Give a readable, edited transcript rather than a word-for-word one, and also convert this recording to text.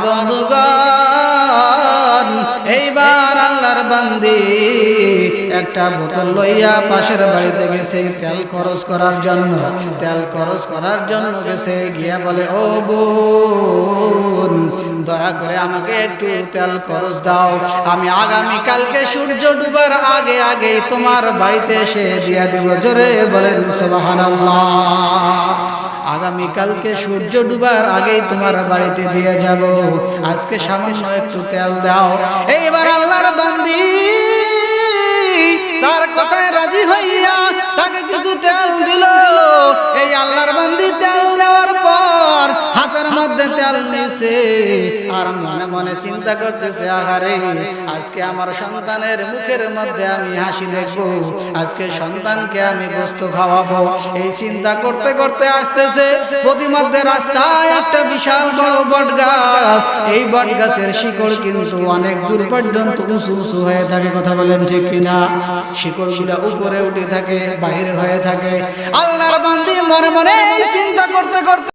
বন্ধুগণ, এইবার আল্লাহর বান্দি একটা বোতল লইয়া পাশের বাড়িতে গেছে তেল খরচ করার জন্য গেছে। গিয়া বলে, ও বোন, দয়া করে আমাকে একটু তেল খরচ দাও, আমি আগামীকালকে সূর্য ডুবার আগে আগে তোমার বাড়িতে এসে দিয়া দিব। জোরে বলেন সুবহানাল্লাহ। আগামীকালকে সূর্য ডুবার আগেই তোমার বাড়িতে দিয়ে যাব, আজকে সামান্য একটু তেল দাও। এইবার আল্লাহর বান্দি তার কথায় রাজি হইয়া তাকে কিছু তেল দিল। এই আল্লাহর বান্দি তেল দেওয়ার পর হাতের মধ্যে তেল নিছে, আর মনে মনে চিন্তা করতেছে, আহারে আজকে আমার সন্তানের মুখের মধ্যে আমি হাসি দেখবো, আজকে সন্তানকে আমি গোশত খাওয়াবো। এই চিন্তা করতে করতে আসতেছে, প্রতিমধ্যে রাস্তায় একটা বিশাল বড় বট গাছ। এই বট গাছের শিকড় কিন্তু অনেক দূর পর্যন্ত উঁচু উঁচু হয়ে থাকে। কথা বলেন ঠিক কিনা? শিকড়গুলো উপরে উঠে থাকে, বাহির হয়ে থাকে। আল্লাহর বান্দি মনে মনে চিন্তা করতে করতে